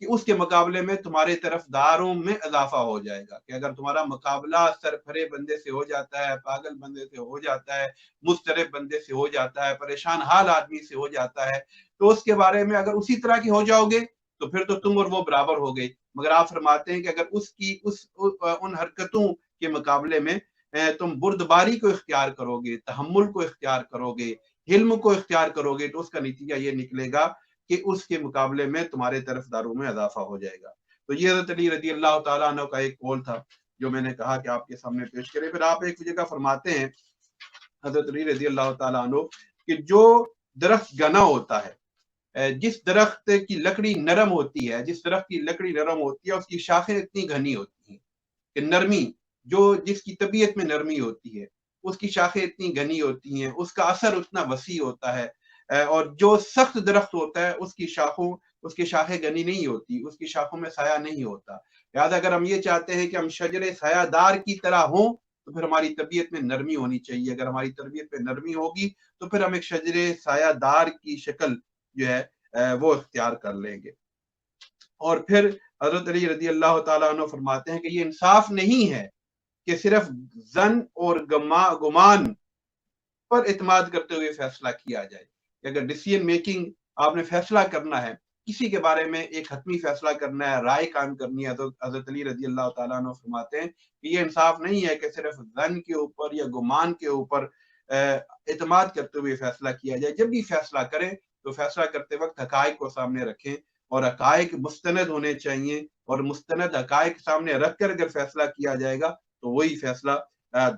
کہ اس کے مقابلے میں تمہارے طرفداروں میں اضافہ ہو جائے گا، کہ اگر تمہارا مقابلہ سرپھرے بندے سے ہو جاتا ہے، پاگل بندے سے ہو جاتا ہے، مضطرب بندے سے ہو جاتا ہے، پریشان حال آدمی سے ہو جاتا ہے، تو اس کے بارے میں اگر اسی طرح کی ہو جاؤ گے تو پھر تو تم اور وہ برابر ہو گئے۔ مگر آپ فرماتے ہیں کہ اگر ان حرکتوں کے مقابلے میں تم بردباری کو اختیار کرو گے، تحمل کو اختیار کرو گے، حلم کو اختیار کرو گے، تو اس کا نتیجہ یہ نکلے گا کہ اس کے مقابلے میں تمہارے طرفداروں میں اضافہ ہو جائے گا۔ تو یہ حضرت علی رضی اللہ تعالیٰ عنہ کا ایک قول تھا جو میں نے کہا کہ آپ کے سامنے پیش کرے۔ پھر آپ ایک جگہ فرماتے ہیں حضرت علی رضی اللہ تعالیٰ عنہ کہ جو درخت گنا ہوتا ہے، جس درخت کی لکڑی نرم ہوتی ہے، جس درخت کی لکڑی نرم ہوتی ہے اس کی شاخیں اتنی گھنی ہوتی ہیں کہ نرمی، جس کی طبیعت میں نرمی ہوتی ہے اس کی شاخیں اتنی گھنی ہوتی ہیں، اس کا اثر اتنا وسیع ہوتا ہے، اور جو سخت درخت ہوتا ہے اس کی شاخیں گھنی نہیں ہوتی، اس کی شاخوں میں سایہ نہیں ہوتا۔ لہٰذا اگر ہم یہ چاہتے ہیں کہ ہم شجر سایہ دار کی طرح ہوں تو پھر ہماری طبیعت میں نرمی ہونی چاہیے۔ اگر ہماری طبیعت میں نرمی ہوگی تو پھر ہم ایک شجر سایہ دار کی شکل جو ہے وہ اختیار کر لیں گے۔ اور پھر حضرت علی رضی اللہ تعالیٰ عنہ فرماتے ہیں کہ یہ انصاف نہیں ہے کہ صرف ظن اور گمان پر اعتماد کرتے ہوئے فیصلہ کیا جائے، کہ اگر ڈیسیژن میکنگ آپ نے فیصلہ کرنا ہے، کسی کے بارے میں ایک حتمی فیصلہ کرنا ہے، رائے قائم کرنی ہے، تو حضرت علی رضی اللہ تعالیٰ عنہ فرماتے ہیں کہ یہ انصاف نہیں ہے کہ صرف ظن کے اوپر یا گمان کے اوپر اعتماد کرتے ہوئے فیصلہ کیا جائے۔ جب بھی فیصلہ کریں تو فیصلہ کرتے وقت حقائق کو سامنے رکھیں، اور حقائق مستند ہونے چاہیے، اور مستند حقائق سامنے رکھ کر اگر فیصلہ کیا جائے گا تو وہی فیصلہ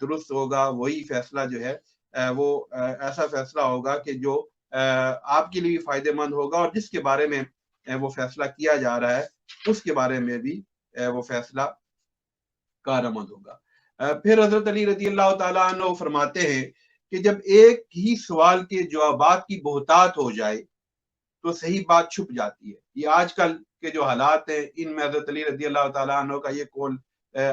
درست ہوگا، وہی فیصلہ جو ہے وہ ایسا فیصلہ ہوگا کہ جو آپ کے لیے فائدہ مند ہوگا، اور جس کے بارے میں وہ فیصلہ کیا جا رہا ہے اس کے بارے میں بھی وہ فیصلہ کارآمد ہوگا۔ پھر حضرت علی رضی اللہ تعالیٰ عنہ فرماتے ہیں کہ جب ایک ہی سوال کے جوابات کی بہتات ہو جائے تو صحیح بات چھپ جاتی ہے۔ یہ آج کل کے جو حالات ہیں ان میں حضرت علی رضی اللہ تعالیٰ عنہ کا یہ قول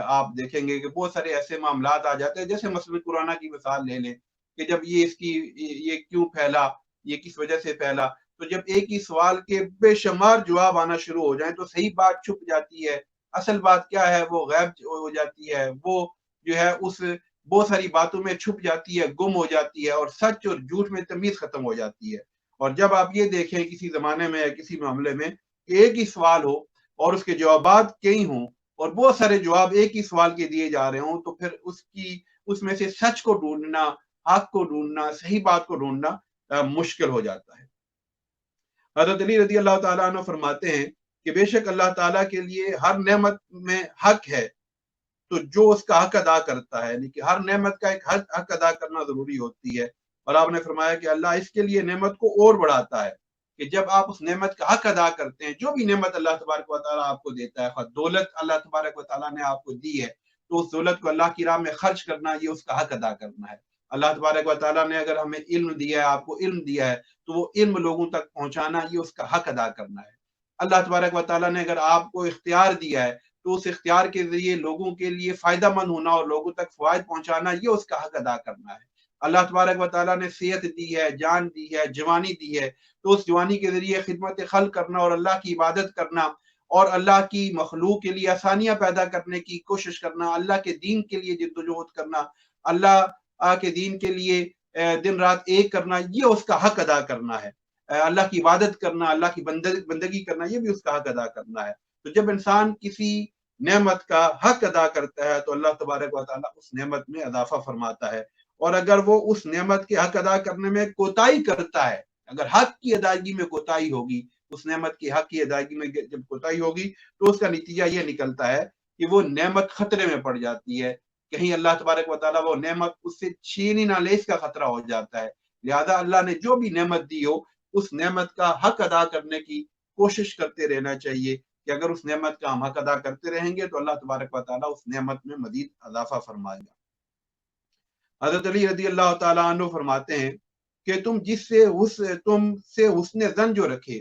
آپ دیکھیں گے کہ بہت سارے ایسے معاملات آ جاتے ہیں، جیسے مثلا قرآن کی مثال لے لیں کہ جب یہ کیوں پھیلا، یہ کس وجہ سے پھیلا، تو جب ایک ہی سوال کے بے شمار جواب آنا شروع ہو جائیں تو صحیح بات چھپ جاتی ہے، اصل بات کیا ہے وہ غائب ہو جاتی ہے، وہ جو ہے اس بہت ساری باتوں میں چھپ جاتی ہے، گم ہو جاتی ہے، اور سچ اور جھوٹ میں تمیز ختم ہو جاتی ہے۔ اور جب آپ یہ دیکھیں کسی زمانے میں یا کسی معاملے میں کہ ایک ہی سوال ہو اور اس کے جوابات کئی ہوں اور بہت سارے جواب ایک ہی سوال کے دیے جا رہے ہوں، تو پھر اس میں سے سچ کو ڈھونڈنا، حق کو ڈھونڈنا، صحیح بات کو ڈھونڈنا مشکل ہو جاتا ہے۔ حضرت علی رضی اللہ تعالیٰ عنہ فرماتے ہیں کہ بے شک اللہ تعالیٰ کے لیے ہر نعمت میں حق ہے، تو جو اس کا حق ادا کرتا ہے، یعنی کہ ہر نعمت کا ایک حق ادا کرنا ضروری ہوتی ہے۔ اور آپ نے فرمایا کہ اللہ اس کے لیے نعمت کو اور بڑھاتا ہے کہ جب آپ اس نعمت کا حق ادا کرتے ہیں، جو بھی نعمت اللہ تبارک و تعالیٰ آپ کو دیتا ہے، دولت اللہ تبارک و تعالیٰ نے آپ کو دی ہے تو اس دولت کو اللہ کی راہ میں خرچ کرنا، یہ اس کا حق ادا کرنا ہے۔ اللہ تبارک و تعالیٰ نے اگر ہمیں علم دیا ہے، آپ کو علم دیا ہے، تو وہ علم لوگوں تک پہنچانا، یہ اس کا حق ادا کرنا ہے۔ اللہ تبارک و تعالیٰ نے اگر آپ کو اختیار دیا ہے تو اس اختیار کے ذریعے لوگوں کے لیے فائدہ مند ہونا اور لوگوں تک فوائد پہنچانا، یہ اس کا حق ادا کرنا ہے۔ اللہ تبارک و تعالیٰ نے صحت دی ہے، جان دی ہے، جوانی دی ہے، تو اس جوانی کے ذریعے خدمت خلق کرنا اور اللہ کی عبادت کرنا اور اللہ کی مخلوق کے لیے آسانیاں پیدا کرنے کی کوشش کرنا، اللہ کے دین کے لیے جدوجہد کرنا، اللہ کے دین کے لیے دن رات ایک کرنا، یہ اس کا حق ادا کرنا ہے۔ اللہ کی عبادت کرنا، اللہ کی بندگی کرنا، یہ بھی اس کا حق ادا کرنا ہے۔ تو جب انسان کسی نعمت کا حق ادا کرتا ہے تو اللہ تبارک و تعالیٰ اس نعمت میں اضافہ فرماتا ہے، اور اگر وہ اس نعمت کے حق ادا کرنے میں کوتاہی کرتا ہے، اگر حق کی ادائیگی میں کوتاہی ہوگی، اس نعمت کی حق کی ادائیگی میں جب کوتاہی ہوگی تو اس کا نتیجہ یہ نکلتا ہے کہ وہ نعمت خطرے میں پڑ جاتی ہے، کہیں اللہ تبارک و تعالیٰ وہ نعمت اس سے چھین ہی نہ لے، اس کا خطرہ ہو جاتا ہے۔ لہذا اللہ نے جو بھی نعمت دی ہو اس نعمت کا حق ادا کرنے کی کوشش کرتے رہنا چاہیے، کہ اگر اس نعمت کا ہم حق ادا کرتے رہیں گے تو اللہ تبارک و تعالیٰ اس نعمت میں مزید اضافہ فرمائے گا۔ حضرت علی رضی اللہ تعالیٰ عنہ فرماتے ہیں کہ تم سے حسن ظن جو رکھے،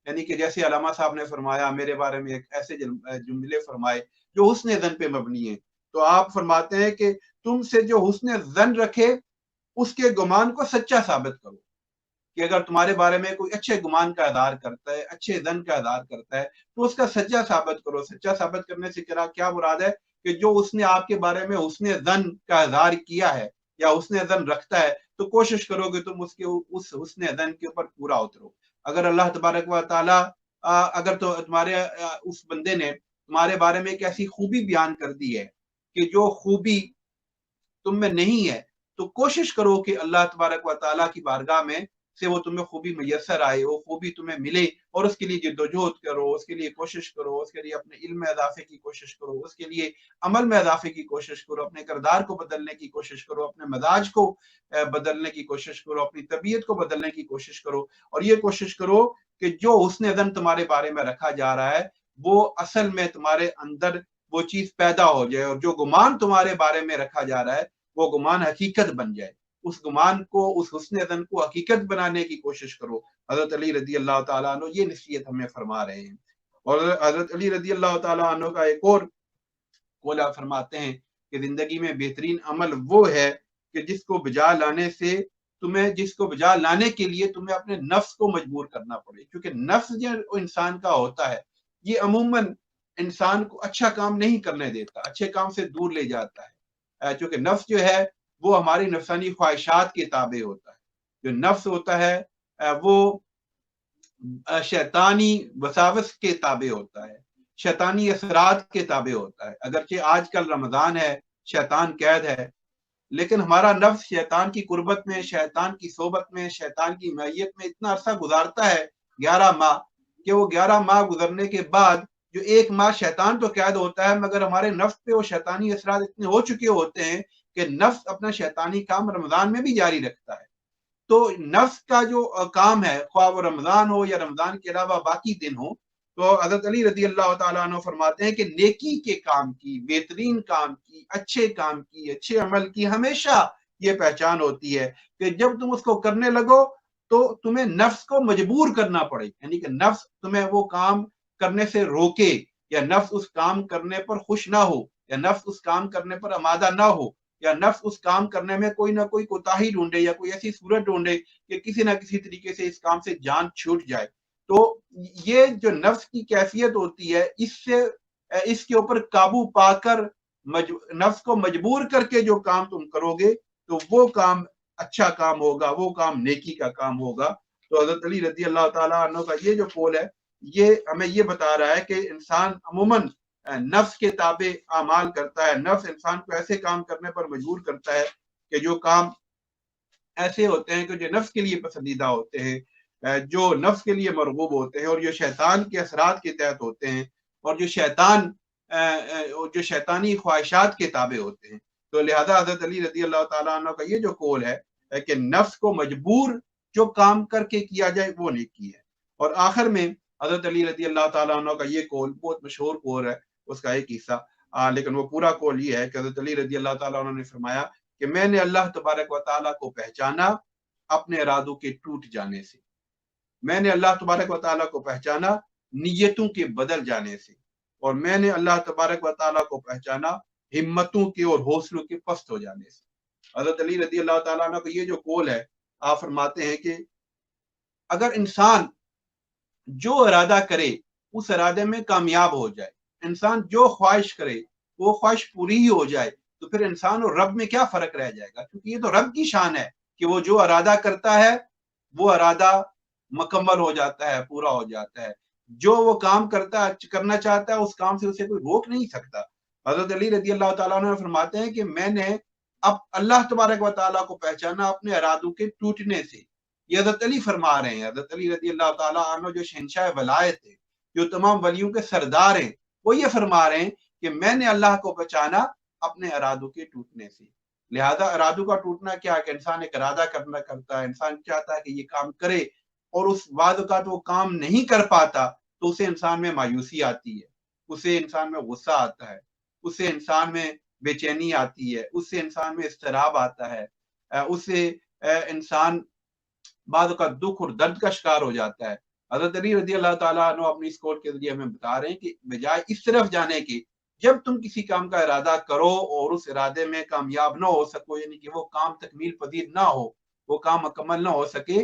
یعنی کہ جیسے علامہ صاحب نے فرمایا میرے بارے میں ایک ایسے جملے فرمائے جو حسن ظن پہ مبنی ہیں، تو آپ فرماتے ہیں کہ تم سے جو حسن ظن رکھے اس کے گمان کو سچا ثابت کرو، کہ اگر تمہارے بارے میں کوئی اچھے گمان کا اظہار کرتا ہے، اچھے ظن کا اظہار کرتا ہے، تو اس کا سچا ثابت کرو۔ سچا ثابت کرنے سے کیا مراد ہے کہ جو اس نے آپ کے بارے میں حسن ظن کا اظہار کیا ہے یا حسن ظن رکھتا ہے، تو کوشش کرو کہ تم اس حسن ظن کے اوپر پورا اترو۔ اگر اللہ تبارک و تعالی اگر تو تمہارے اس بندے نے تمہارے بارے میں ایک ایسی خوبی بیان کر دی ہے کہ جو خوبی تم میں نہیں ہے، تو کوشش کرو کہ اللہ تبارک و تعالیٰ کی بارگاہ میں سے وہ تمہیں خوبی میسر آئے، وہ خوبی تمہیں ملے، اور اس کے لیے جدوجہد کرو، اس کے لیے کوشش کرو، اس کے لیے اپنے علم میں اضافے کی کوشش کرو، اس کے لیے عمل میں اضافے کی کوشش کرو، اپنے کردار کو بدلنے کی کوشش کرو، اپنے مزاج کو بدلنے کی کوشش کرو، اپنی طبیعت کو بدلنے کی کوشش کرو، اور یہ کوشش کرو کہ جو حسن ظن تمہارے بارے میں رکھا جا رہا ہے وہ اصل میں تمہارے اندر وہ چیز پیدا ہو جائے، اور جو گمان تمہارے بارے میں رکھا جا رہا ہے وہ گمان حقیقت بن جائے۔ اس گمان کو، اس حسن ظن کو حقیقت بنانے کی کوشش کرو۔ حضرت علی رضی اللہ تعالیٰ عنہ یہ نصیحت ہمیں فرما رہے ہیں۔ اور حضرت علی رضی اللہ تعالیٰ عنہ کا ایک اور قول فرماتے ہیں کہ زندگی میں بہترین عمل وہ ہے کہ جس کو بجا لانے کے لیے تمہیں اپنے نفس کو مجبور کرنا پڑے، کیونکہ نفس جو انسان کا ہوتا ہے یہ عموماً انسان کو اچھا کام نہیں کرنے دیتا، اچھے کام سے دور لے جاتا ہے، کیونکہ نفس جو ہے وہ ہماری نفسانی خواہشات کے تابع ہوتا ہے۔ جو نفس ہوتا ہے وہ شیطانی وساوس کے تابع ہوتا ہے، شیطانی اثرات کے تابع ہوتا ہے۔ اگرچہ آج کل رمضان ہے، شیطان قید ہے، لیکن ہمارا نفس شیطان کی قربت میں، شیطان کی صحبت میں، شیطان کی معیت میں اتنا عرصہ گزارتا ہے 11 ماہ، کہ وہ 11 ماہ گزرنے کے بعد جو 1 ماہ شیطان تو قید ہوتا ہے، مگر ہمارے نفس پہ وہ شیطانی اثرات اتنے ہو چکے ہوتے ہیں کہ نفس اپنا شیطانی کام رمضان میں بھی جاری رکھتا ہے۔ تو نفس کا جو کام ہے، خواہ وہ رمضان ہو یا رمضان کے علاوہ باقی دن ہو، تو حضرت علی رضی اللہ تعالیٰ عنہ فرماتے ہیں کہ نیکی کے کام کی، بہترین کام کی، اچھے کام کی، اچھے عمل کی ہمیشہ یہ پہچان ہوتی ہے کہ جب تم اس کو کرنے لگو تو تمہیں نفس کو مجبور کرنا پڑے، یعنی کہ نفس تمہیں وہ کام کرنے سے روکے، یا نفس اس کام کرنے پر خوش نہ ہو، یا نفس اس کام کرنے پر آمادہ نہ ہو، یا نفس اس کام کرنے میں کوئی نہ کوئی کوتاہی ڈھونڈے یا کوئی ایسی صورت ڈھونڈے کہ کسی نہ کسی طریقے سے اس کام سے جان چھوٹ جائے۔ تو یہ جو نفس کی کیفیت ہوتی ہے، اس کے اوپر قابو پا کر نفس کو مجبور کر کے جو کام تم کرو گے تو وہ کام اچھا کام ہوگا، وہ کام نیکی کا کام ہوگا۔ تو حضرت علی رضی اللہ تعالیٰ عنہ کا یہ جو قول ہے یہ ہمیں یہ بتا رہا ہے کہ انسان عموماً نفس کے تابع اعمال کرتا ہے، نفس انسان کو ایسے کام کرنے پر مجبور کرتا ہے کہ جو کام ایسے ہوتے ہیں کہ جو نفس کے لیے پسندیدہ ہوتے ہیں، جو نفس کے لیے مرغوب ہوتے ہیں، اور جو شیطان کے اثرات کے تحت ہوتے ہیں، اور جو شیطانی خواہشات کے تابع ہوتے ہیں۔ تو لہذا حضرت علی رضی اللہ تعالیٰ عنہ کا یہ جو قول ہے کہ نفس کو مجبور جو کام کر کے کیا جائے وہ نیکی ہے۔ اور آخر میں حضرت علی رضی اللہ تعالیٰ عنہ کا یہ قول بہت مشہور قول ہے، اس کا ایک حصہ، لیکن وہ پورا قول یہ ہے کہ حضرت علی رضی اللہ تعالیٰ عنہ نے فرمایا کہ میں نے اللہ تبارک و تعالیٰ کو پہچانا اپنے ارادوں کے ٹوٹ جانے سے، میں نے اللہ تبارک و تعالیٰ کو پہچانا نیتوں کے بدل جانے سے، اور میں نے اللہ تبارک و تعالیٰ کو پہچانا ہمتوں کے اور حوصلوں کے پست ہو جانے سے۔ حضرت علی رضی اللہ تعالیٰ عنہ کا یہ جو قول ہے، آپ فرماتے ہیں کہ اگر انسان جو ارادہ کرے اس ارادے میں کامیاب ہو جائے، انسان جو خواہش کرے وہ خواہش پوری ہی ہو جائے، تو پھر انسان اور رب میں کیا فرق رہ جائے گا؟ کیونکہ یہ تو رب کی شان ہے کہ وہ جو ارادہ کرتا ہے وہ ارادہ مکمل ہو جاتا ہے، پورا ہو جاتا ہے، جو وہ کام کرنا چاہتا ہے اس کام سے اسے کوئی روک نہیں سکتا۔ حضرت علی رضی اللہ تعالیٰ عنہ فرماتے ہیں کہ میں نے اب اللہ تبارک و تعالیٰ کو پہچانا اپنے ارادوں کے ٹوٹنے سے۔ یہ حضرت علی فرما رہے ہیں، حضرت علی رضی اللہ تعالیٰ عنہ جو شہنشاہ ولایت ہے، جو تمام ولیوں کے سردار ہیں، وہ یہ فرما رہے ہیں کہ میں نے اللہ کو پہچانا اپنے ارادوں کے ٹوٹنے سے۔ لہذا ارادوں کا ٹوٹنا کیا ہے کہ انسان ایک ارادہ کرتا ہے، انسان چاہتا ہے کہ یہ کام کرے، اور اس بعد اوقات وہ کام نہیں کر پاتا تو اسے انسان میں مایوسی آتی ہے، اسے انسان میں غصہ آتا ہے، اسے انسان میں بے چینی آتی ہے، اس سے انسان میں اضطراب آتا ہے، اس سے انسان بعض اوقات دکھ اور درد کا شکار ہو جاتا ہے۔ حضرت علی رضی اللہ تعالیٰ عنہ اپنی اس قول کے ذریعے ہمیں بتا رہے ہیں کہ بجائے اس طرف جانے کے، جب تم کسی کام کا ارادہ کرو اور اس ارادے میں کامیاب نہ ہو سکو، یعنی کہ وہ کام تکمیل پذیر نہ ہو، وہ کام مکمل نہ ہو سکے،